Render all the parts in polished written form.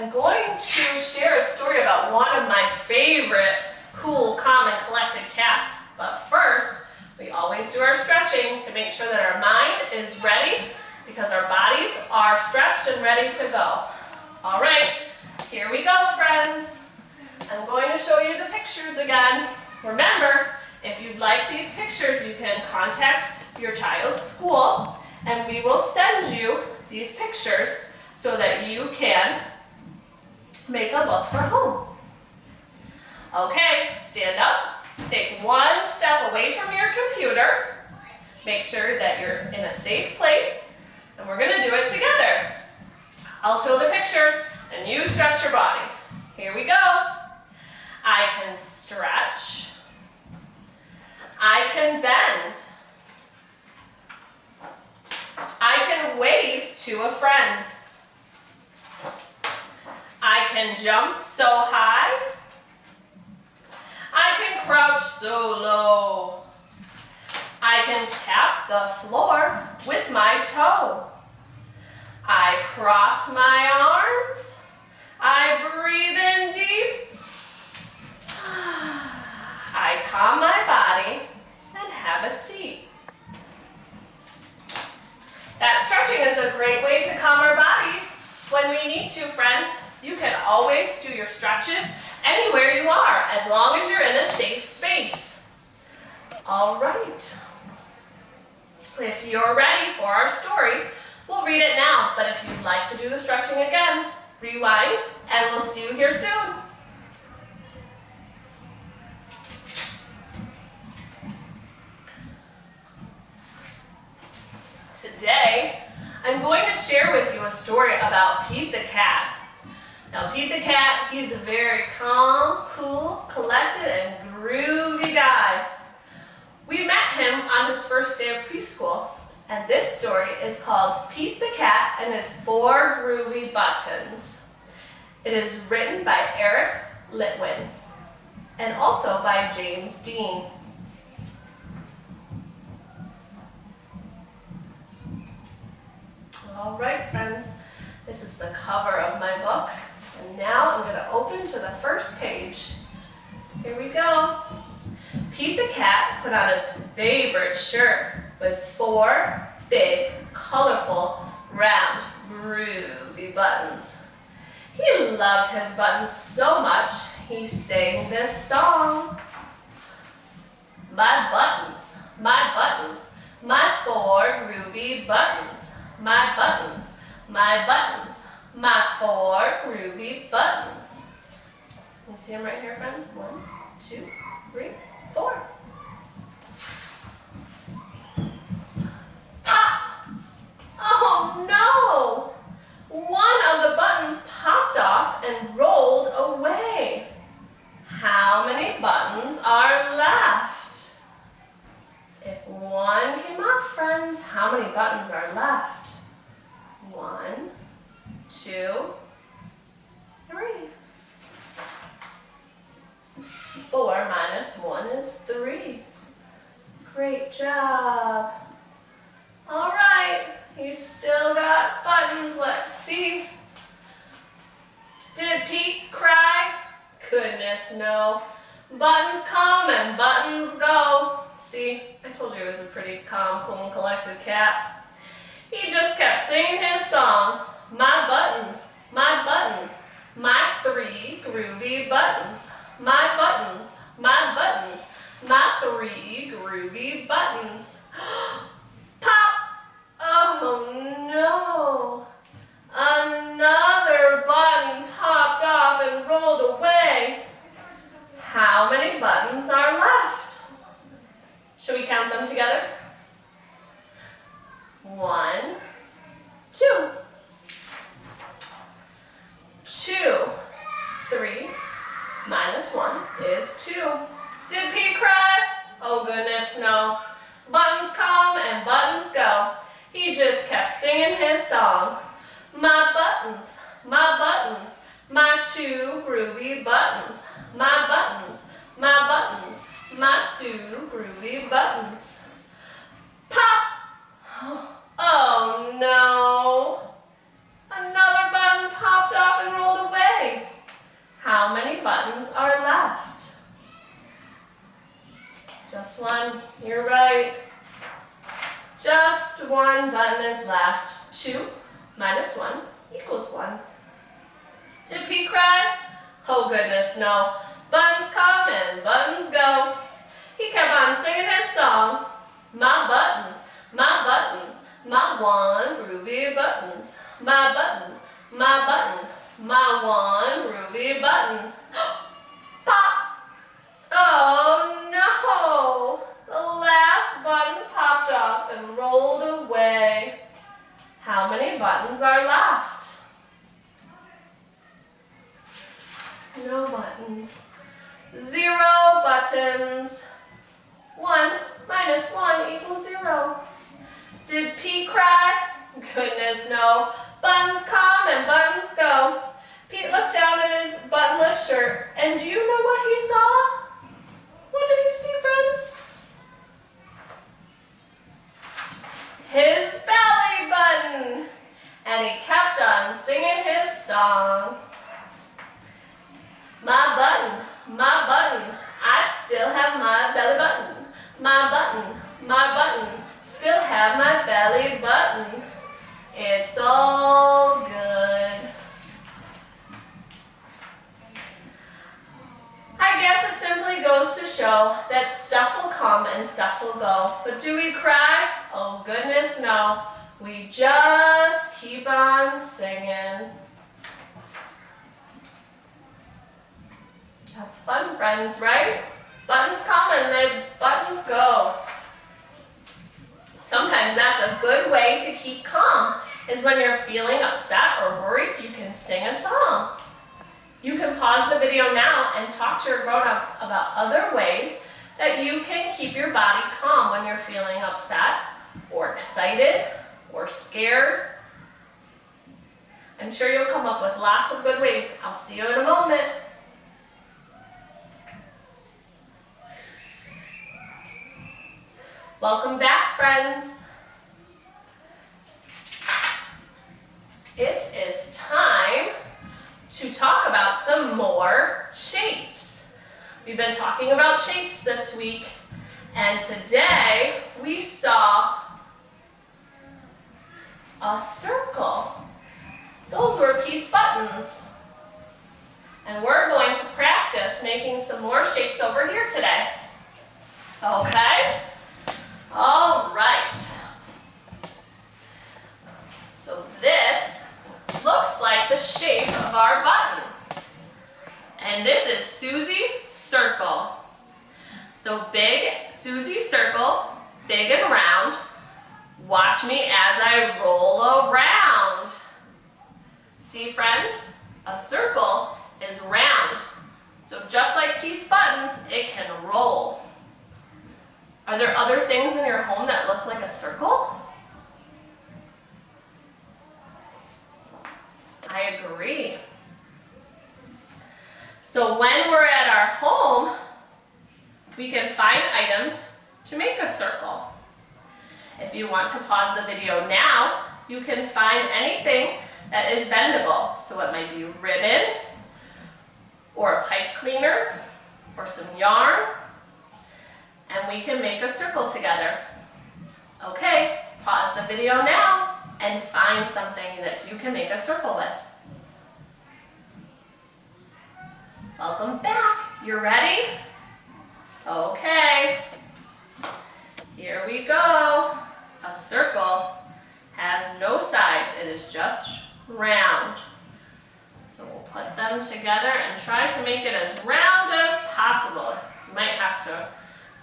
I'm going to share a story about one of my favorite cool, calm, and collected cats. But first, we always do our stretching to make sure that our mind is ready because our bodies are stretched and ready to go. All right, here we go, friends. I'm going to show you the pictures again. Remember, if you'd like these pictures, you can contact your child's school and we will send you these pictures so that you can make a book for home. Okay, stand up. Take one step away from your computer. Make sure that you're in a safe place, and we're going to do it together. I'll show the pictures, and you stretch your body. Here we go. I can stretch. I can bend. I can wave to a friend. I can jump so high. I can crouch so low. I can tap the floor with my toe. I cross my arms. I breathe in deep. I calm my body and have a seat. That stretching is a great way to calm our bodies when we need to, friends. You can always do your stretches anywhere you are, as long as you're in a safe space. All right. If you're ready for our story, we'll read it now. But if you'd like to do the stretching again, rewind, and we'll see you here soon. Today, I'm going to share with you a story about Pete the cat. Now, Pete the cat, he's a very calm, cool, collected, and groovy guy. We met him on his first day of preschool, and this story is called Pete the Cat and His 4 Groovy Buttons. It is written by Eric Litwin and also by James Dean. All right, friends, this is the cover of my book. And now I'm going to open to the first page. Here we go. Pete the cat put on his favorite shirt with 4 big, colorful, round, groovy buttons. He loved his buttons so much, he sang this song. My buttons, my 4 groovy buttons. My buttons, my 4 groovy buttons. You see them right here, friends? 1, 2, 3, 4. Pop! Oh no! One of the buttons popped off and rolled away. How many buttons are left? If one came off, friends, how many buttons are left? 1, 2, 3. 4 minus 1 is 3. Great job. All right, you still got buttons. Let's see. Did Pete cry? Goodness, no. Buttons come and buttons go. See, I told you he was a pretty calm, cool, and collected cat. He just kept singing his song. My buttons, my 3 groovy buttons. My buttons, my 3 groovy buttons. Pop! Oh no! Another button popped off and rolled away. How many buttons are left? Should we count them together? 1, 2. 2, 3 minus 1 is 2. Did Pete cry? Oh goodness, no. Buttons come and buttons go. He just kept singing his song. My buttons, my 2 groovy buttons. My buttons, my 2 groovy buttons. Pop! Oh no! Another button popped off and rolled away. how many buttons are left? Just one. You're right. Just one button is left. 2 minus 1 equals 1. Did Pete cry? Oh goodness, no. Buttons come and buttons go. He kept on singing his song. My buttons, my one groovy buttons. My button, my one groovy button. Pop! Oh no! The last button popped off and rolled away. How many buttons are left? No buttons. 0 buttons. 1 minus 1 equals 0. Did Pete cry? Goodness, no. Buttons come and buttons go. Pete looked down at his buttonless shirt, and do you know what he saw? What did he see, friends? His belly button. And he kept on singing his song. My button, I still have my belly button. My button, still have my belly button. It's all good. I guess it simply goes to show that stuff will come and stuff will go. But do we cry? Oh goodness, no. We just keep on singing. That's fun, friends, right? Buttons come and buttons go. Sometimes that's a good way to keep calm, is when you're feeling upset or worried, you can sing a song. You can pause the video now and talk to your grown-up about other ways that you can keep your body calm when you're feeling upset or excited or scared. I'm sure you'll come up with lots of good ways. I'll see you in a moment. Welcome back, friends. It is time to talk about some more shapes. We've been talking about shapes this week, and today we saw a circle. Those were Pete's buttons. And we're going to practice making some more shapes over here today. Okay? All right. So this looks like the shape of our button. And this is Susie circle. So big Susie circle, big and round. Watch me as I roll around. See, friends? A circle is round. So just like Pete's buttons, it can roll. Are there other things in your home that look like a circle? I agree. So when we're at our home, we can find items to make a circle. If you want to pause the video now, you can find anything that is bendable. So it might be ribbon, or a pipe cleaner, or some yarn, and we can make a circle together. Okay, pause the video now and find something that you can make a circle with. Welcome back. You ready? Okay. Here we go. A circle has no sides. It is just round. So we'll put them together and try to make it as round as possible. You might have to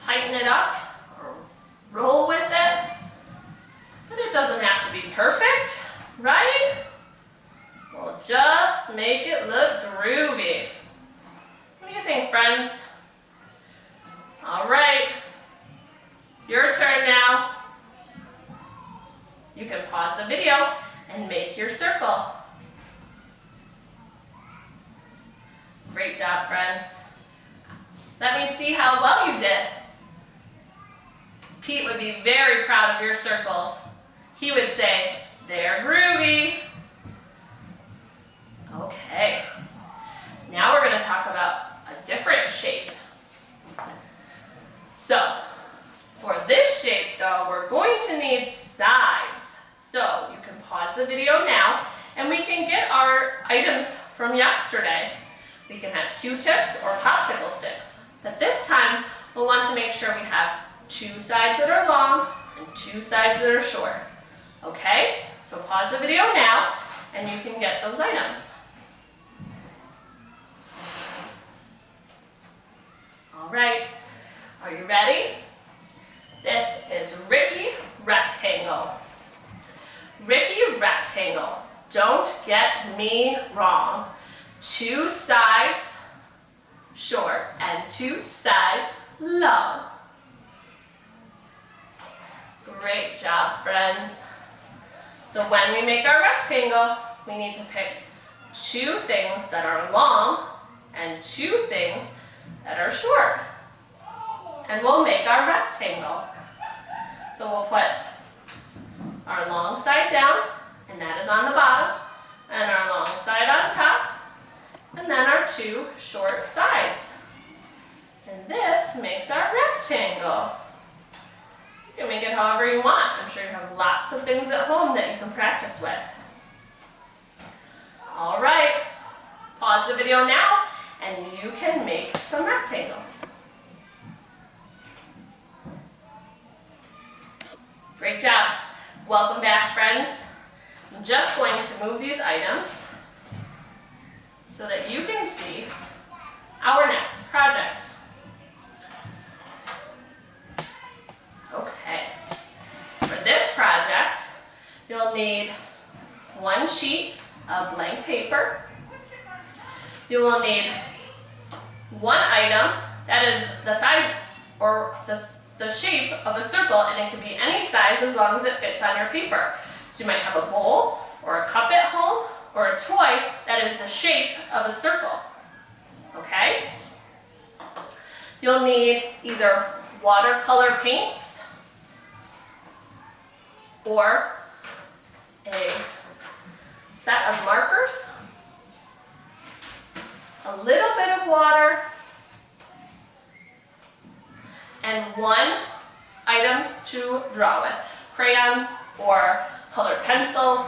tighten it up or roll with it. But it doesn't have to be perfect, right? We'll just make it look groovy. What do you think, friends? All right, your turn now. You can pause the video and make your circle. Great job, friends. Let me see how well you did. Pete would be very proud of your circles. He would say, they're groovy. Okay, now we're going to talk pause the video now and we can get our items from yesterday. We can have Q-tips or popsicle sticks. But this time, we'll want to make sure we have 2 sides that are long and 2 sides that are short. Okay? So pause the video now and you can get those items. All right, are you ready? This is Ricky Rectangle. Ricky Rectangle, don't get me wrong. 2 sides short and 2 sides long. Great job, friends. So when we make our rectangle, we need to pick 2 things that are long and 2 things that are short. And we'll make our rectangle. So we'll put our long side down, and that is on the bottom, and our long side on top, and then our 2 short sides. And this makes our rectangle. You can make it however you want. I'm sure you have lots of things at home that you can practice with. All right, pause the video now, and you can make some rectangles. Great job. Welcome back, friends. I'm just going to move these items so that you can see our next project. Okay. For this project, you'll need 1 sheet of blank paper. You will need 1 item that is the size or the shape of a circle, and it can be any size as long as it fits on your paper. So you might have a bowl or a cup at home or a toy that is the shape of a circle. Okay? You'll need either watercolor paints or a set of markers, a little bit of water, and 1 item to draw with, crayons or colored pencils.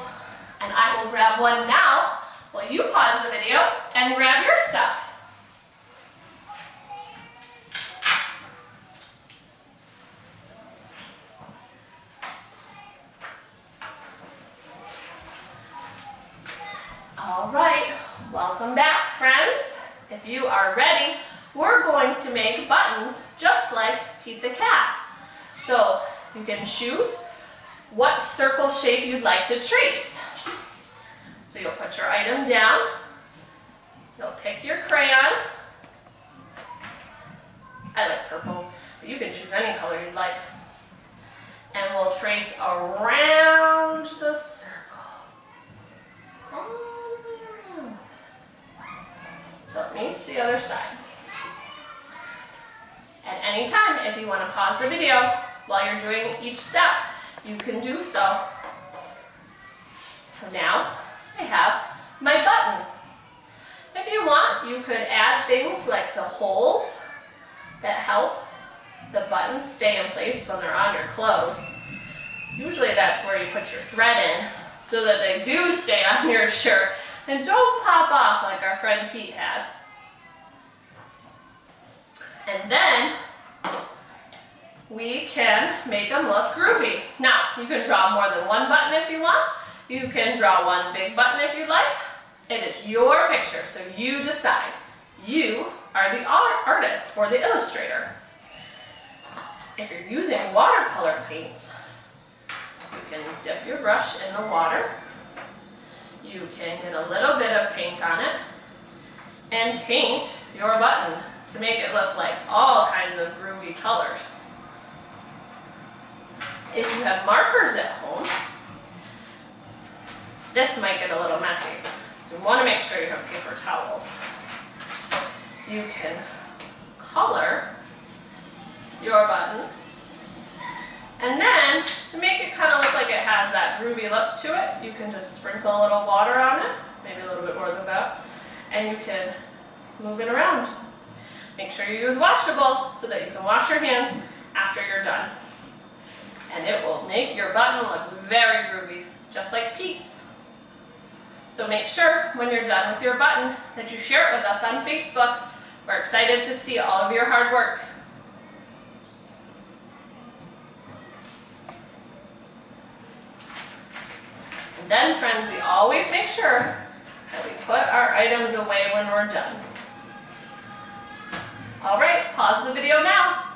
And I will grab one now while you pause the video and grab your stuff. All right, welcome back, friends. If you are ready, we're going to make buttons just like Pete the Cat. So you can choose what circle shape you'd like to trace. So you'll put your item down, you'll pick your crayon. I like purple, but you can choose any color you'd like. And we'll trace around the circle, all the way around, till it meets the other side. At any time, if you want to pause the video while you're doing each step, you can do so. So now I have my button. If you want, you could add things like the holes that help the buttons stay in place when they're on your clothes. Usually that's where you put your thread in so that they do stay on your shirt and don't pop off like our friend Pete had. And then we can make them look groovy. Now, you can draw more than 1 button if you want. You can draw 1 big button if you'd like. It is your picture, so you decide. You are the artist or the illustrator. If you're using watercolor paints, you can dip your brush in the water. You can get a little bit of paint on it and paint your button to make it look like all kinds of groovy colors. If you have markers at home, this might get a little messy. So you want to make sure you have paper towels. You can color your button. And then, to make it kind of look like it has that groovy look to it, you can just sprinkle a little water on it, maybe a little bit more than that, and you can move it around. Make sure you use washable so that you can wash your hands after you're done. And it will make your button look very groovy, just just like Pete's. So make sure when you're done with your button that you share it with us on Facebook. We're excited to see all of your hard work. And then, friends, we always make sure that we put our items away when we're done. All right, pause the video now.